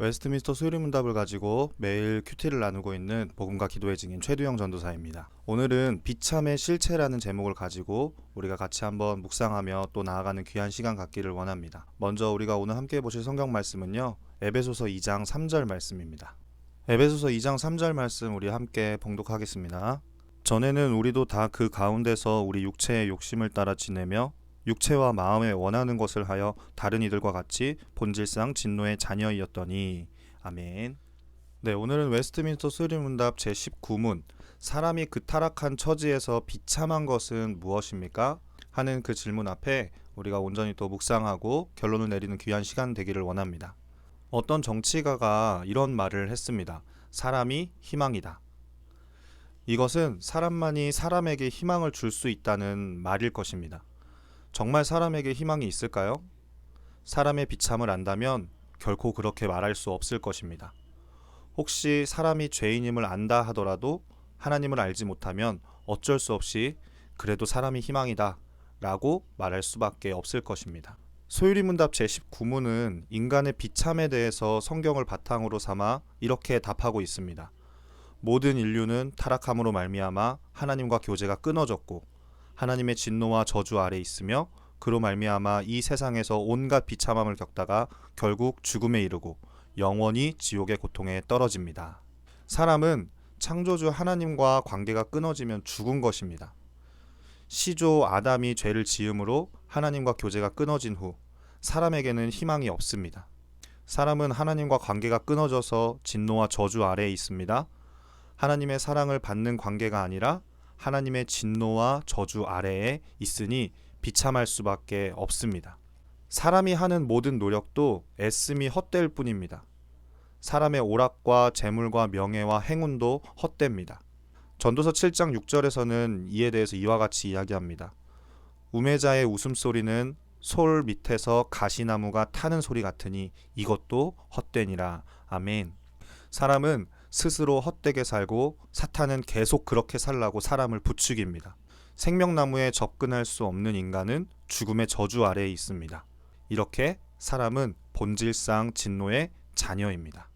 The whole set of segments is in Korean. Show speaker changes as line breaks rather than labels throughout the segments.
웨스트민스터 수요리문답을 가지고 매일 큐티를 나누고 있는 복음과 기도의 증인 최두영 전도사입니다. 오늘은 비참의 실체라는 제목을 가지고 우리가 같이 한번 묵상하며 또 나아가는 귀한 시간 갖기를 원합니다. 먼저 우리가 오늘 함께 보실 성경 말씀은요, 에베소서 2장 3절 말씀입니다. 에베소서 2장 3절 말씀 우리 함께 봉독하겠습니다. 전에는 우리도 다 그 가운데서 우리 육체의 욕심을 따라 지내며 육체와 마음에 원하는 것을 하여 다른 이들과 같이 본질상 진노의 자녀이었더니. 아멘. 네, 오늘은 웨스트민스터 수요리문답 제19문 사람이 그 타락한 처지에서 비참한 것은 무엇입니까? 하는 그 질문 앞에 우리가 온전히 또 묵상하고 결론을 내리는 귀한 시간 되기를 원합니다. 어떤 정치가가 이런 말을 했습니다. 사람이 희망이다. 이것은 사람만이 사람에게 희망을 줄 수 있다는 말일 것입니다. 정말 사람에게 희망이 있을까요? 사람의 비참을 안다면 결코 그렇게 말할 수 없을 것입니다. 혹시 사람이 죄인임을 안다 하더라도 하나님을 알지 못하면 어쩔 수 없이 그래도 사람이 희망이다 라고 말할 수밖에 없을 것입니다. 소유리문답 제19문은 인간의 비참에 대해서 성경을 바탕으로 삼아 이렇게 답하고 있습니다. 모든 인류는 타락함으로 말미암아 하나님과 교제가 끊어졌고 하나님의 진노와 저주 아래 있으며 그로 말미암아 이 세상에서 온갖 비참함을 겪다가 결국 죽음에 이르고 영원히 지옥의 고통에 떨어집니다. 사람은 창조주 하나님과 관계가 끊어지면 죽은 것입니다. 시조 아담이 죄를 지음으로 하나님과 교제가 끊어진 후 사람에게는 희망이 없습니다. 사람은 하나님과 관계가 끊어져서 진노와 저주 아래에 있습니다. 하나님의 사랑을 받는 관계가 아니라 하나님의 진노와 저주 아래에 있으니 비참할 수밖에 없습니다. 사람이 하는 모든 노력도 애씀이 헛될 뿐입니다. 사람의 오락과 재물과 명예와 행운도 헛됩니다. 전도서 7장 6절에서는 이에 대해서 이와 같이 이야기합니다. 우매자의 웃음소리는 솔 밑에서 가시나무가 타는 소리 같으니 이것도 헛되니라. 아멘. 사람은 스스로 헛되게 살고 사탄은 계속 그렇게 살라고 사람을 부추깁니다. 생명나무에 접근할 수 없는 인간은 죽음의 저주 아래에 있습니다. 이렇게 사람은 본질상 진노의 자녀입니다.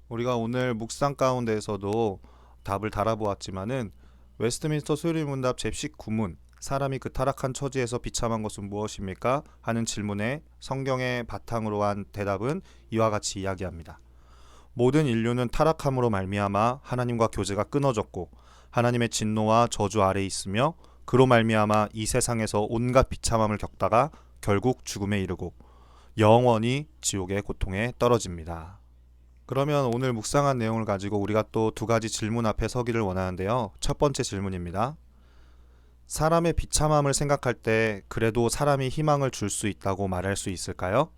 우리가 오늘 묵상 가운데에서도 답을 달아보았지만은 웨스트민스터 수요리문답 제19문 사람이 그 타락한 처지에서 비참한 것은 무엇입니까? 하는 질문에 성경의 바탕으로 한 대답은 이와 같이 이야기합니다. 모든 인류는 타락함으로 말미암아 하나님과 교제가 끊어졌고 하나님의 진노와 저주 아래에 있으며 그로 말미암아 이 세상에서 온갖 비참함을 겪다가 결국 죽음에 이르고 영원히 지옥의 고통에 떨어집니다. 그러면 오늘 묵상한 내용을 가지고 우리가 또 두 가지 질문 앞에 서기를 원하는데요. 첫 번째 질문입니다. 사람의 비참함을 생각할 때 그래도 사람이 희망을 줄 수 있다고 말할 수 있을까요?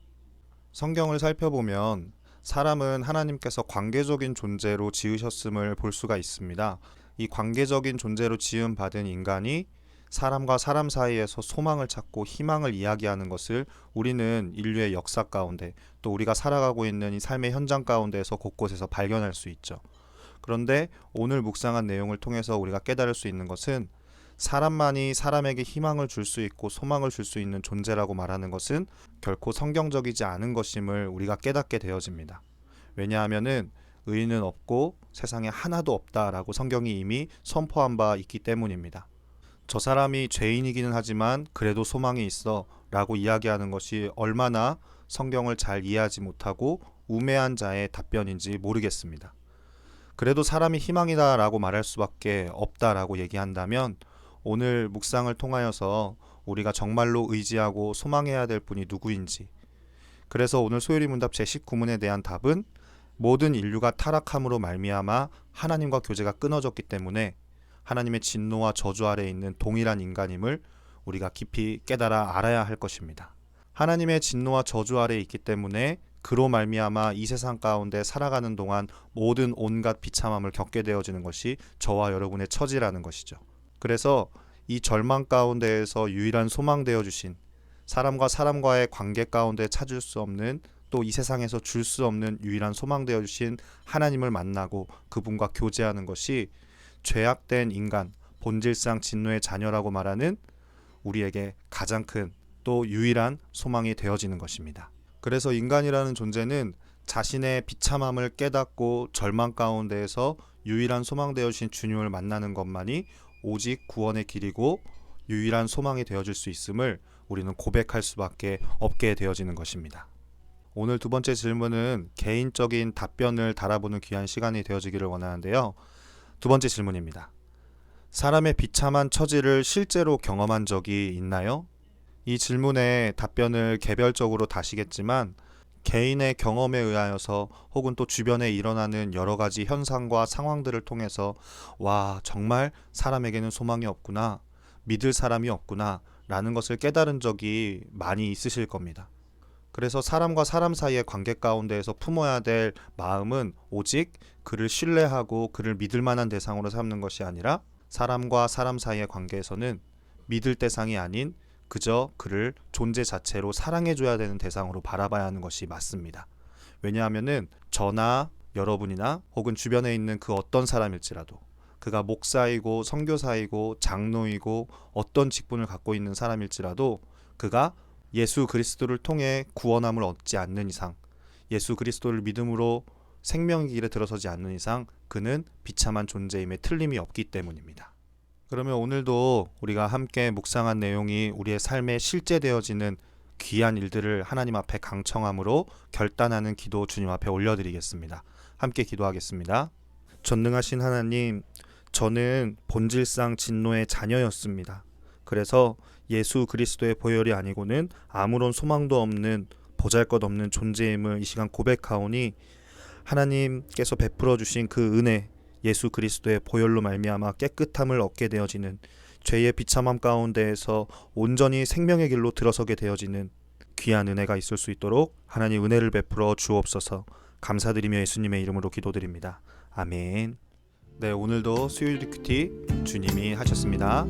성경을 살펴보면 사람은 하나님께서 관계적인 존재로 지으셨음을 볼 수가 있습니다. 이 관계적인 존재로 지음받은 인간이 사람과 사람 사이에서 소망을 찾고 희망을 이야기하는 것을 우리는 인류의 역사 가운데 또 우리가 살아가고 있는 이 삶의 현장 가운데에서 곳곳에서 발견할 수 있죠. 그런데 오늘 묵상한 내용을 통해서 우리가 깨달을 수 있는 것은 사람만이 사람에게 희망을 줄 수 있고 소망을 줄 수 있는 존재라고 말하는 것은 결코 성경적이지 않은 것임을 우리가 깨닫게 되어집니다. 왜냐하면은 의인은 없고 세상에 하나도 없다라고 성경이 이미 선포한 바 있기 때문입니다. 저 사람이 죄인이기는 하지만 그래도 소망이 있어 라고 이야기하는 것이 얼마나 성경을 잘 이해하지 못하고 우매한 자의 답변인지 모르겠습니다. 그래도 사람이 희망이다 라고 말할 수밖에 없다라고 얘기한다면 오늘 묵상을 통하여서 우리가 정말로 의지하고 소망해야 될 분이 누구인지, 그래서 오늘 소요리문답 제19문에 대한 답은 모든 인류가 타락함으로 말미암아 하나님과 교제가 끊어졌기 때문에 하나님의 진노와 저주 아래에 있는 동일한 인간임을 우리가 깊이 깨달아 알아야 할 것입니다. 하나님의 진노와 저주 아래에 있기 때문에 그로 말미암아 이 세상 가운데 살아가는 동안 모든 온갖 비참함을 겪게 되어지는 것이 저와 여러분의 처지라는 것이죠. 그래서 이 절망 가운데에서 유일한 소망 되어 주신, 사람과 사람과의 관계 가운데 찾을 수 없는, 또 이 세상에서 줄 수 없는 유일한 소망 되어 주신 하나님을 만나고 그분과 교제하는 것이 죄악된 인간, 본질상 진노의 자녀라고 말하는 우리에게 가장 큰 또 유일한 소망이 되어지는 것입니다. 그래서 인간이라는 존재는 자신의 비참함을 깨닫고 절망 가운데에서 유일한 소망 되어주신 주님을 만나는 것만이 오직 구원의 길이고 유일한 소망이 되어줄 수 있음을 우리는 고백할 수밖에 없게 되어지는 것입니다. 오늘 두 번째 질문은 개인적인 답변을 달아보는 귀한 시간이 되어지기를 원하는데요. 두 번째 질문입니다. 사람의 비참한 처지를 실제로 경험한 적이 있나요? 이 질문에 답변을 개별적으로 다시겠지만 개인의 경험에 의하여서 혹은 또 주변에 일어나는 여러 가지 현상과 상황들을 통해서 와, 정말 사람에게는 소망이 없구나, 믿을 사람이 없구나 라는 것을 깨달은 적이 많이 있으실 겁니다. 그래서 사람과 사람 사이의 관계 가운데에서 품어야 될 마음은 오직 그를 신뢰하고 그를 믿을 만한 대상으로 삼는 것이 아니라 사람과 사람 사이의 관계에서는 믿을 대상이 아닌 그저 그를 존재 자체로 사랑해줘야 되는 대상으로 바라봐야 하는 것이 맞습니다. 왜냐하면은 저나 여러분이나 혹은 주변에 있는 그 어떤 사람일지라도 그가 목사이고 선교사이고 장로이고 어떤 직분을 갖고 있는 사람일지라도 그가 예수 그리스도를 통해 구원함을 얻지 않는 이상, 예수 그리스도를 믿음으로 생명의 길에 들어서지 않는 이상 그는 비참한 존재임에 틀림이 없기 때문입니다. 그러면 오늘도 우리가 함께 묵상한 내용이 우리의 삶에 실제되어지는 귀한 일들을 하나님 앞에 강청함으로 결단하는 기도 주님 앞에 올려드리겠습니다. 함께 기도하겠습니다. 전능하신 하나님, 저는 본질상 진노의 자녀였습니다. 그래서 예수 그리스도의 보혈이 아니고는 아무런 소망도 없는 보잘것없는 존재임을 이 시간 고백하오니 하나님께서 베풀어 주신 그 은혜, 예수 그리스도의 보혈로 말미암아 깨끗함을 얻게 되어지는 죄의 비참함 가운데에서 온전히 생명의 길로 들어서게 되어지는 귀한 은혜가 있을 수 있도록 하나님 은혜를 베풀어 주옵소서. 감사드리며 예수님의 이름으로 기도드립니다. 아멘. 네, 오늘도 수요일 큐티 주님이 하셨습니다.